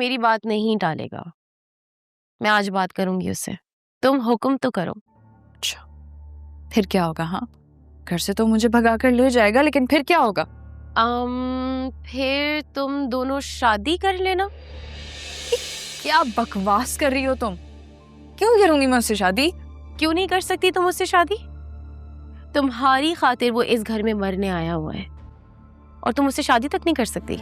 मेरी बात नहीं टालेगा। मैं आज बात करूंगी उससे, तुम हुक्म तो करो। अच्छा, फिर क्या होगा? हाँ, घर से तो मुझे भगा कर ले जाएगा, लेकिन फिर क्या होगा? फिर तुम दोनों शादी कर लेना। क्या बकवास कर रही हो तुम? क्यों करूंगी मैं उससे शादी? क्यों नहीं कर सकती तुम उससे शादी? तुम्हारी खातिर वो इस घर में मरने आया हुआ है और तुम उससे शादी तक नहीं कर सकती।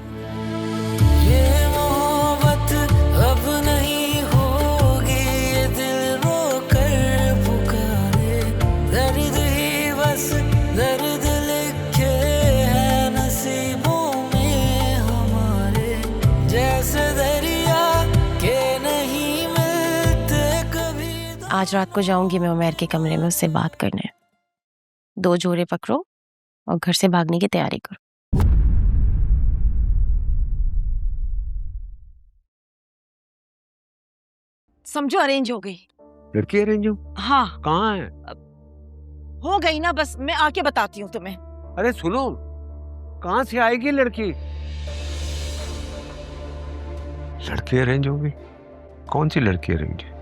ये मोहब्बत अब नहीं होगी, ये दिल रो कर पुकारे, दर्द ही बस दर्द लिखे हैं नसीबों में हमारे, जैसे दरिया के नहीं मिलते कभी। आज रात को जाऊंगी मैं उमैर के कमरे में उससे बात करने। 2 जोड़े पकड़ो और घर से भागने की तैयारी करो। समझो अरेंज हो गई। लड़की अरेंज हो? हाँ, कहाँ है? हो गई ना, बस मैं आके बताती हूँ तुम्हें। अरे सुनो, कहाँ से आएगी लड़की? लड़की अरेंज होगी? कौन सी लड़की अरेंज है?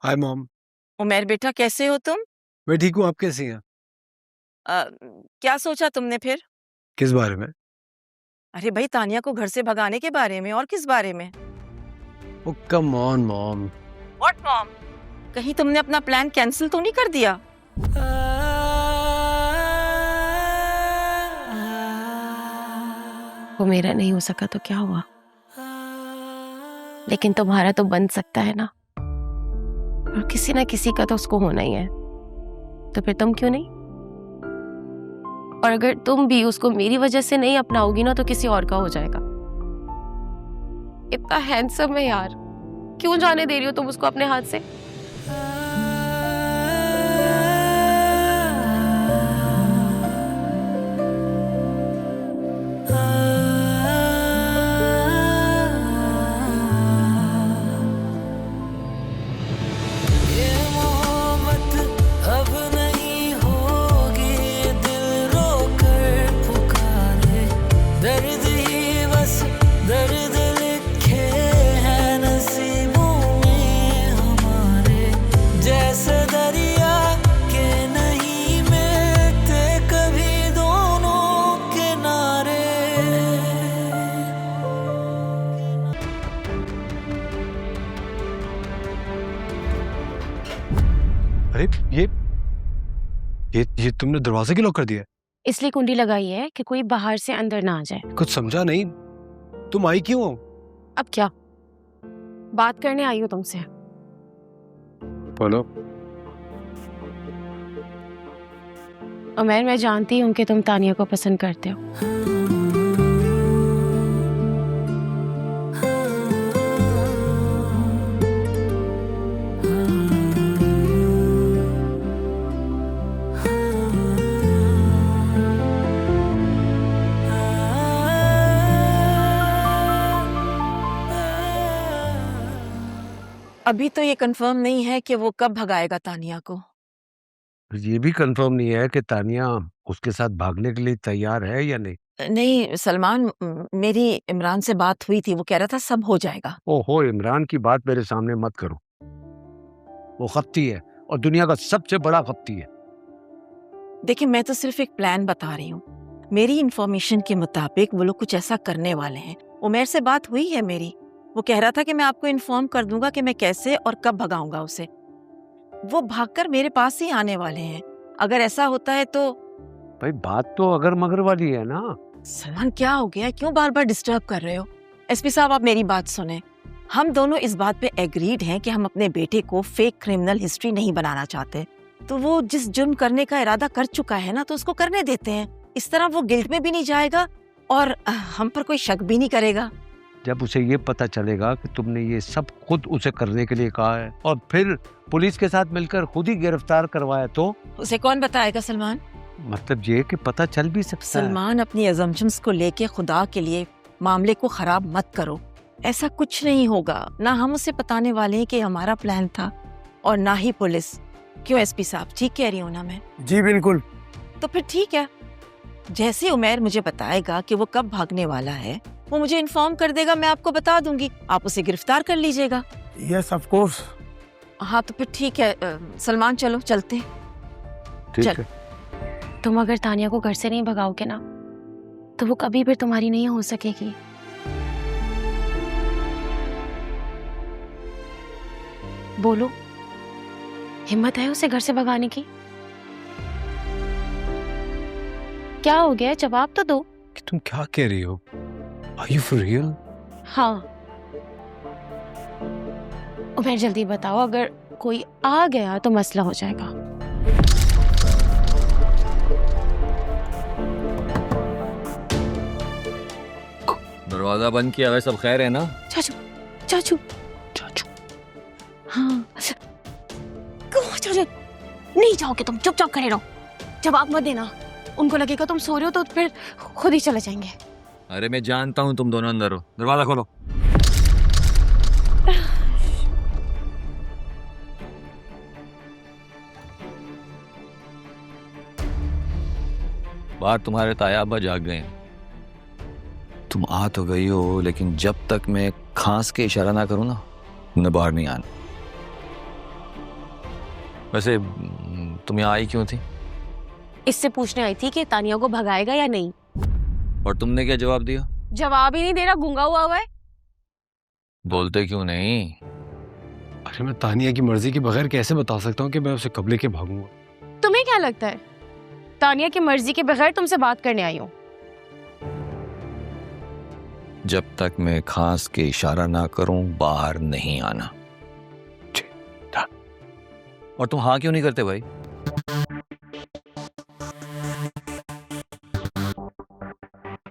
Hi mom. उमैर बेटा, कैसे हो तुम? मैं ठीक हूँ, आप कैसी हैं? क्या सोचा तुमने फिर? किस बारे में? अरे भाई, तानिया को घर से भगाने के बारे में। और किस बारे में? Oh come on mom. What mom? कहीं तुमने अपना प्लान कैंसिल तो नहीं कर दिया? वो मेरा नहीं हो सका तो क्या हुआ, लेकिन तुम्हारा तो बन सकता है ना। और किसी ना किसी का तो उसको होना ही है, तो फिर तुम क्यों नहीं? और अगर तुम भी उसको मेरी वजह से नहीं अपनाओगी ना, तो किसी और का हो जाएगा। इतना हैंडसम है यार, क्यों जाने दे रही हो तुम उसको अपने हाथ से? दर्द ही बस दर्द लिखे हैं नसीबों में हमारे, जैसे दरिया के नहीं मिलते कभी दोनों किनारे। अरे ये तुमने दरवाजे की लॉक कर दिया? इसलिए कुंडी लगाई है कि कोई बाहर से अंदर ना आ जाए। कुछ समझा नहीं, तुम आई क्यों हो? अब क्या बात करने आई हो तुमसे? बोलो। उमैर, मैं जानती हूँ कि तुम तानिया को पसंद करते हो। अभी तो ये कंफर्म नहीं है कि वो कब भगाएगा तानिया को। ये भी कंफर्म नहीं है कि तानिया उसके साथ भागने के लिए तैयार है या नहीं। नहीं सलमान, मेरी इमरान से बात हुई थी, वो कह रहा था सब हो जाएगा। ओहो, इमरान की बात मेरे सामने मत करो। वो खप्ती है और दुनिया का सबसे बड़ा खप्ती है। देखिए, मैं तो सिर्फ एक प्लान बता रही हूँ। मेरी इंफॉर्मेशन के मुताबिक वो लोग कुछ ऐसा करने वाले हैं। उमैर से बात हुई है मेरी, वो कह रहा था कि मैं आपको इन्फॉर्म कर दूंगा कि मैं कैसे और कब भगाऊंगा उसे। वो भागकर मेरे पास ही आने वाले हैं। अगर ऐसा होता है तो। भाई बात तो अगर मगर वाली है ना। सलमान, क्या हो गया? क्यों बार बार डिस्टर्ब कर रहे हो? एसपी साहब, आप मेरी बात सुने। हम दोनों इस बात पे एग्रीड हैं कि हम अपने बेटे को फेक क्रिमिनल हिस्ट्री नहीं बनाना चाहते। तो वो जिस जुर्म करने का इरादा कर चुका है ना, तो उसको करने देते हैं। इस तरह वो गिल्ट में भी नहीं जाएगा और हम पर कोई शक भी नहीं करेगा। जब उसे ये पता चलेगा कि तुमने ये सब खुद उसे करने के लिए कहा है और फिर पुलिस के साथ मिलकर खुद ही गिरफ्तार करवाया, तो उसे कौन बताएगा सलमान? मतलब ये कि पता चल भी सकता है। सलमान, अपनी अजम्पशंस को लेके खुदा के लिए मामले को खराब मत करो। ऐसा कुछ नहीं होगा। ना हम उसे बताने वाले हैं कि हमारा प्लान था और ना ही पुलिस। क्यों एसपी साहब, ठीक कह रही हूँ ना मैं? जी बिल्कुल। तो फिर ठीक है, जैसे उमैर मुझे बताएगा कि वो कब भागने वाला है, वो मुझे इन्फॉर्म कर देगा, मैं आपको बता दूंगी, आप उसे गिरफ्तार कर लीजिएगा। Yes of course. हाँ तो फिर ठीक है, सलमान चलो चलते हैं। ठीक चल। है। तुम अगर तानिया को घर से नहीं भगाओगे ना तो वो कभी भी तुम्हारी नहीं हो सकेगी। बोलो, हिम्मत है उसे घर से भगाने की? क्या हो गया, जवाब तो दो। कि तुम क्या कह रही हो? Are you for real? हाँ उमेर, जल्दी बताओ, अगर कोई आ गया तो मसला हो जाएगा। दरवाजा बंद किया है, सब खैर है ना? चाचू चाचू चाचू। हाँ चाचू, नहीं जाओगे तुम, चुपचाप खड़े रहो, जवाब मत देना। उनको लगेगा तुम सो रहे हो तो फिर खुद ही चले जाएंगे। अरे मैं जानता हूँ तुम दोनों अंदर हो, दरवाजा खोलो। बाहर तुम्हारे ताया अब्बा जाग गए हैं। तुम आ तो गई हो, लेकिन जब तक मैं खांस के इशारा ना करूं ना, तुमने बाहर नहीं आना। वैसे तुम यहाँ आई क्यों थी? इससे पूछने आई थी कि तानिया को भगाएगा या नहीं। और तुमने क्या जवाब दिया? जवाब ही नहीं दे रहा, गूंगा हुआ है। बोलते क्यों नहीं? अरे मैं तानिया की मर्जी के बगैर कैसे बता सकता हूँ कि मैं उसे कब लेके भागूंगा? तुम्हें क्या लगता है तानिया की मर्जी के बगैर तुमसे बात करने आई हूँ? जब तक मैं खांस के इशारा ना करूं बाहर नहीं आना। और तुम हाँ क्यों नहीं करते भाई?